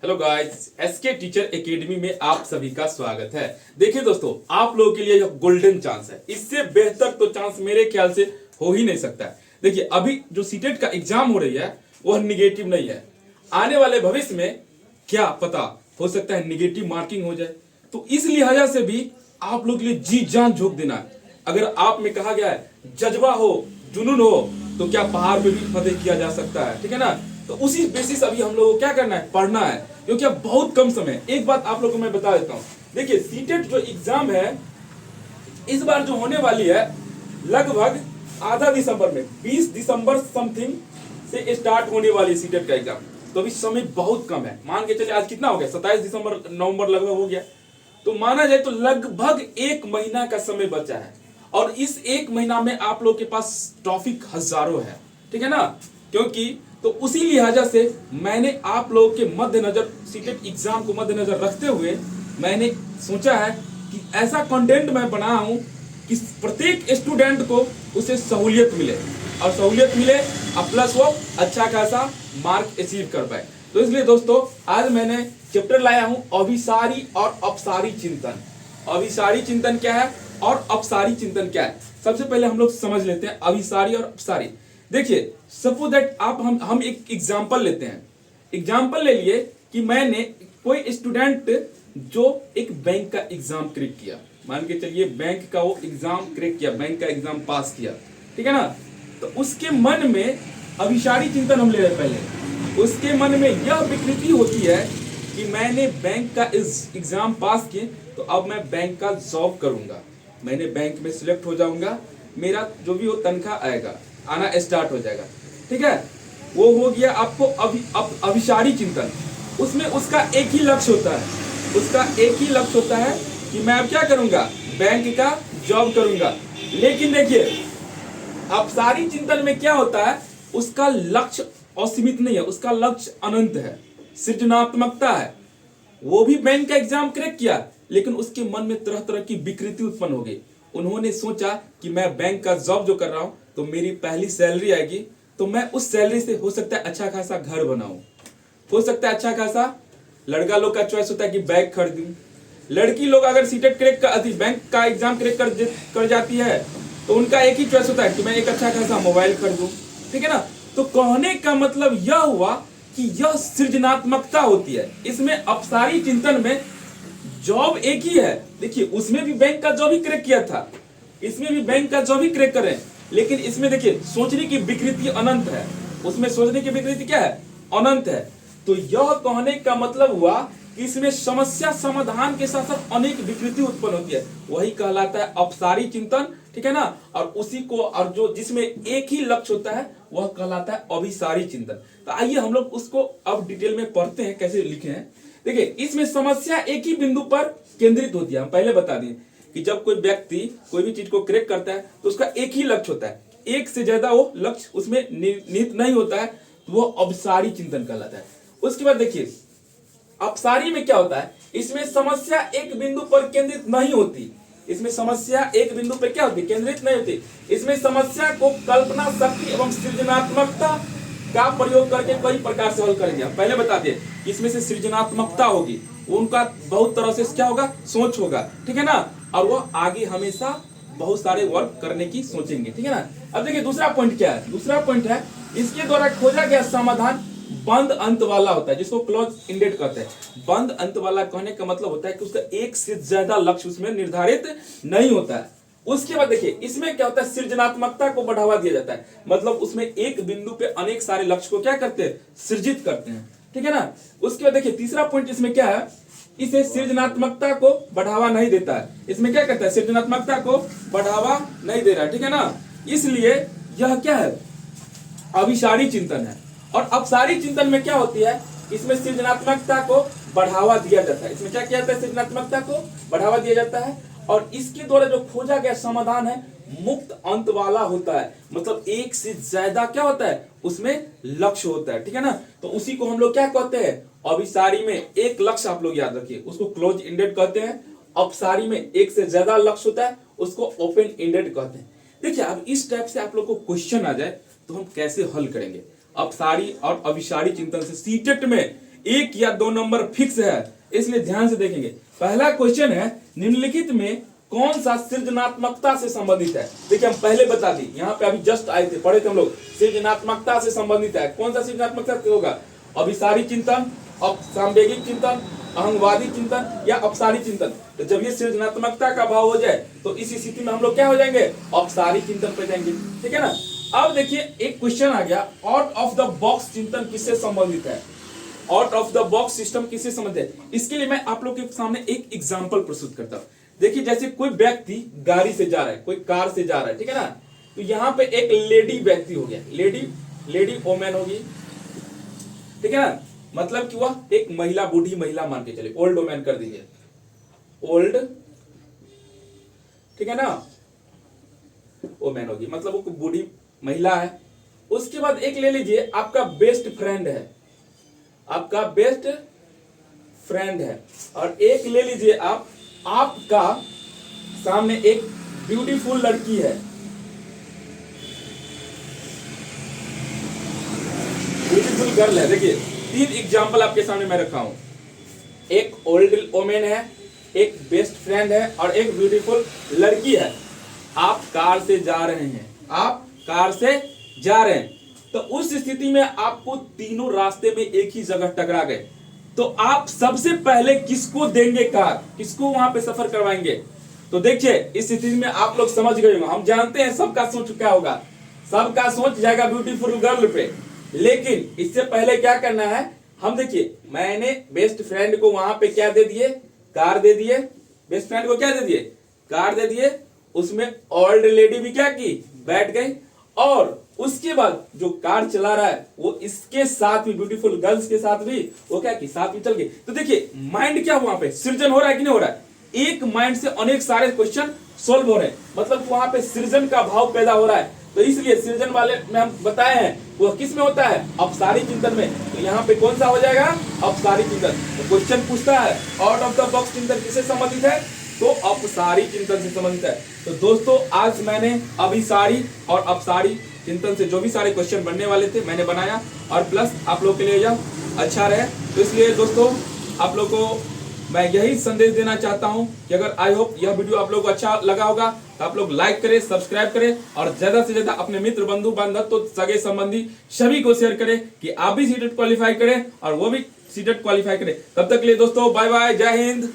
Hello guys, SK teacher academy में आप सभी का स्वागत है। देखिए दोस्तों, आप लोगों के लिए यह गोल्डन चांस है। इससे बेहतर तो चांस मेरे ख्याल से हो ही नहीं सकता है। देखिए, अभी जो सीटेट का एग्जाम हो रही है वह निगेटिव नहीं है। आने वाले भविष्य में क्या पता, हो सकता है निगेटिव मार्किंग हो जाए। तो इस लिहाजा से भी आप लोग के लिए जी जान झोंक देना है। अगर आप में कहा गया है जज्बा हो, जुनून हो, तो क्या पहाड़ पे भी फतेह किया जा सकता है, ठीक है ना। तो उसी बेसिस अभी हम लोगों को क्या करना है, पढ़ना है, क्योंकि अब बहुत कम समय है। एक बात आप लोगों को मैं बता देता हूँ। देखिए, सीटेट जो एग्जाम है इस बार जो होने वाली है, लगभग आधा दिसंबर में, 20 दिसंबर समथिंग से स्टार्ट होने वाली सीटेट का एग्जाम। तो अभी समय बहुत कम है। मान के चलिए आज कितना हो गया, 27 दिसंबर नवंबर लगभग हो गया। तो माना जाए तो लगभग एक महीना का समय बचा है, और इस एक महीना में आप लोग के पास टॉपिक हजारों है, ठीक है ना। क्योंकि तो उसी लिहाजा से मैंने आप लोगों के मद्देनजर, सीटेट एग्जाम को मद्देनजर रखते हुए मैंने सोचा है कि ऐसा कंटेंट मैं बना हूं कि प्रत्येक स्टूडेंट को उसे सहूलियत मिले, और सहूलियत मिले और प्लस वो अच्छा खासा मार्क अचीव कर पाए। तो इसलिए दोस्तों, आज मैंने चैप्टर लाया हूं अभिसारी और अपसारी चिंतन। अभिसारी चिंतन क्या है और अपसारी चिंतन क्या है, सबसे पहले हम लोग समझ लेते हैं अभिसारी और अपसारी। देखिए, सपोज दैट हम एक एग्जांपल लेते हैं। एग्जांपल ले लिए कि मैंने कोई स्टूडेंट जो एक बैंक का एग्जाम क्रैक किया, मान के चलिए बैंक का वो एग्जाम क्रैक किया, बैंक का एग्जाम पास किया, ठीक है ना। तो उसके मन में अभिसारी चिंतन हम ले रहे पहले। उसके मन में यह विकृति होती है कि मैंने बैंक का इस एग्जाम पास किए, तो अब मैं बैंक का जॉब करूंगा, मैंने बैंक में सिलेक्ट हो जाऊंगा, मेरा जो भी वो तनख्वाह आएगा, आना स्टार्ट हो जाएगा, ठीक है। वो हो गया आपको अभिसारी चिंतन। उसमें उसका एक ही लक्ष्य होता है, उसका एक ही लक्ष्य होता है कि मैं अब क्या करूंगा, बैंक का जॉब करूंगा। लेकिन देखिए, अपसारी चिंतन में क्या होता है, उसका लक्ष्य असीमित नहीं है, उसका लक्ष्य अनंत है, सृजनात्मकता है। वो भी बैंक का एग्जाम क्रैक किया, लेकिन उसके मन में तरह तरह की विकृति उत्पन्न हो गई। उन्होंने सोचा कि मैं बैंक का जॉब जो कर रहा हूं, तो मेरी पहली सैलरी आएगी, तो मैं उस सैलरी से हो सकता है अच्छा खासा घर बनाऊं, हो सकता है अच्छा खासा, लड़का लोग का चॉइस होता है कि बैग खरीदूं, लड़की लोग अगर सीटेट क्रैक का बैंक का एग्जाम क्रैक कर जाती है, तो उनका एक ही चॉइस होता है कि मैं एक अच्छा खासा मोबाइल खरीदूं, ठीक है ना। तो कहने का मतलब यह हुआ कि यह सृजनात्मकता होती है। इसमें अपसारी चिंतन में जॉब एक ही है। देखिए, उसमें भी बैंक का जॉब ही क्रैक किया था, इसमें भी बैंक का जॉब ही क्रैक करें, लेकिन इसमें देखिए सोचने की विकृति अनंत है। उसमें सोचने की विकृति क्या है, अनंत है। तो यह कहने का मतलब हुआ कि इसमें समस्या समाधान के साथ साथ अनेक विकृति उत्पन्न होती है, वही कहलाता है अपसारी चिंतन, ठीक है ना। और उसी को, और जो जिसमें एक ही लक्ष्य होता है, वह कहलाता है अभिसारी चिंतन। तो आइए हम लोग उसको अब डिटेल में पढ़ते हैं, कैसे लिखे हैं। देखिए, इसमें समस्या एक ही बिंदु पर केंद्रित होती है। हम पहले बता दें कि जब कोई व्यक्ति कोई भी चीज को क्रैक करता है, तो उसका एक ही लक्ष्य होता है, एक से ज्यादा वो लक्ष्य उसमें निहित नहीं होता है, तो वो अपसारी चिंतन कहलाता है। उसके बाद देखिए, अपसारी में क्या होता है, इसमें समस्या एक बिंदु पर केंद्रित नहीं होती। इसमें समस्या एक बिंदु पर क्या होती, केंद्रित नहीं होती। इसमें समस्या को कल्पना शक्ति एवं सृजनात्मकता का प्रयोग करके कई प्रकार से हल करेंगे। हम पहले बता दें, इसमें से सृजनात्मकता होगी, उनका बहुत तरह से क्या होगा, सोच होगा, ठीक है ना। और वो आगे हमेशा बहुत सारे वर्क करने की सोचेंगे, ठीक है ना। अब देखिए दूसरा पॉइंट क्या है, दूसरा पॉइंट है इसके द्वारा खोजा गया समाधान बंद अंत वाला होता है, जिसको क्लोज इंडेड कहते हैं। बंद अंत वाला कहने का मतलब होता है कि उसका एक से ज्यादा लक्ष्य उसमें निर्धारित नहीं होता है। उसके बाद देखिए, इसमें क्या होता है, सृजनात्मकता को बढ़ावा दिया जाता है, मतलब उसमें एक बिंदु पे अनेक सारे लक्ष्य को क्या करते हैं, सृजित करते हैं, ठीक है ना। उसके बाद देखिए तीसरा पॉइंट इसमें क्या है, इसे सृजनात्मकता को बढ़ावा नहीं देता है। इसमें क्या करता है, सृजनात्मकता को बढ़ावा नहीं दे रहा है, ठीक है ना। इसलिए यह क्या है, अभिसारी चिंतन है। और अपसारी चिंतन में क्या होती है, इसमें सृजनात्मकता को बढ़ावा दिया जाता है। इसमें क्या किया जाता है, सृजनात्मकता को बढ़ावा दिया जाता है, और इसके द्वारा जो खोजा गया समाधान है मुक्त अंत वाला होता है, मतलब एक से ज्यादा क्या होता है, उसमें लक्ष्य होता है, ठीक है ना। तो उसी को हम लोग क्या कहते हैं, अभिसारी में एक लक्ष्य, आप लोग याद रखिए, उसको क्लोज इंडेड कहते हैं। अपसारी में एक से ज्यादा लक्ष्य होता है, उसको ओपन इंडेड कहते हैं। देखिए, अब इस टाइप से आप लोग को क्वेश्चन आ जाए तो हम कैसे हल करेंगे। अपसारी और अभिसारी चिंतन से सीटेट में 1 या 2 नंबर फिक्स है, इसलिए ध्यान से देखेंगे। पहला क्वेश्चन है, निम्नलिखित में कौन सा सृजनात्मकता से संबंधित है। देखिए हम पहले बता दी, यहाँ पे अभी जस्ट आए थे, पढ़े थे हम लोग, सृजनात्मकता से संबंधित है। कौन सा सृजनात्मकता से होगा? अभिसारी चिंतन, सामवेगिक चिंतन, अहंगवादी चिंतन या अपसारी चिंतन। तो जब ये सृजनात्मकता का भाव हो जाए तो इस स्थिति में हम लोग क्या हो जाएंगे? अपसारी चिंतन पे जाएंगे, ठीक है ना। अब देखिए एक क्वेश्चन आ गया, आउट ऑफ द बॉक्स चिंतन किससे संबंधित है? Out of the box system किससे संबंधित है? इसके लिए मैं आप लोग के सामने एक एग्जांपल प्रस्तुत करता हूं। देखिए जैसे कोई व्यक्ति गाड़ी से जा रहा है, कोई कार से जा रहा है, ठीक है ना। तो यहाँ पे एक लेडी व्यक्ति हो गया, लेडी वोमेन होगी, ठीक है ना। मतलब कि वह एक महिला, बूढ़ी महिला मान के चले, ओल्ड वोमेन कर दीजिए, ओल्ड, ठीक है ना, वोमेन होगी, मतलब वो बूढ़ी महिला है। उसके बाद एक ले लीजिए आपका बेस्ट फ्रेंड है, आपका बेस्ट फ्रेंड है, और एक ले लीजिए आपका सामने एक ब्यूटीफुल लड़की है, ब्यूटीफुल गर्ल है। देखिए 3 एग्जाम्पल आपके सामने मैं रखा हूं, एक ओल्ड वोमेन है, एक बेस्ट फ्रेंड है और एक ब्यूटीफुल लड़की है। आप कार से जा रहे हैं, आप कार से जा रहे हैं, तो उस स्थिति में आपको तीनों रास्ते में एक ही जगह टकरा गए, तो आप सबसे पहले किसको देंगे कार, किसको वहां पे सफर करवाएंगे? तो देखिए इस स्थिति में आप लोग समझ गए होंगे, हम जानते हैं सबका सोच क्या होगा, सबका सोच जाएगा ब्यूटीफुल गर्ल पे। लेकिन इससे पहले क्या करना है, हम देखिए मैंने बेस्ट फ्रेंड को वहां पे क्या दे दिए? कार दे दिए। बेस्ट फ्रेंड को क्या दे दिए? कार दे दिए। उसमें ओल्ड लेडी भी क्या की? बैठ गई। और उसके बाद जो कार चला रहा है वो इसके साथ भी, ब्यूटीफुल गर्ल्स के साथ भी वो क्या की? साथ में चल गई। तो देखिए माइंड क्या वहां पे सृजन हो रहा है कि नहीं हो रहा है? एक माइंड से अनेक सारे क्वेश्चन सोल्व हो रहे हैं, मतलब वहां पे सृजन का भाव पैदा हो रहा है। तो इसलिए सृजन वाले में हम बताए हैं वो किस में होता है? अपसारी चिंतन में। तो यहाँ पे कौन सा हो जाएगा? अपसारी चिंतन। तो क्वेश्चन पूछता है आउट ऑफ द बॉक्स चिंतन किससे संबंधित है? तो अपसारी चिंतन से संबंधित है। तो दोस्तों आज मैंने अभिसारी और अपसारी चिंतन से जो भी सारे क्वेश्चन बनने वाले थे मैंने बनाया, और प्लस आप लोग के लिए यह अच्छा रहे। तो इसलिए दोस्तों आप लोग को मैं यही संदेश देना चाहता हूं कि अगर आई होप यह वीडियो आप लोग को अच्छा लगा होगा तो आप लोग लाइक करें, सब्सक्राइब करें और ज्यादा से ज्यादा अपने मित्र, बंधु बांधव, तो सगे संबंधी सभी को शेयर करें कि आप भी सीटेट क्वालिफाई करें और वो भी सीटेट क्वालिफाई करें। तब तक के लिए दोस्तों बाय बाय, जय हिंद।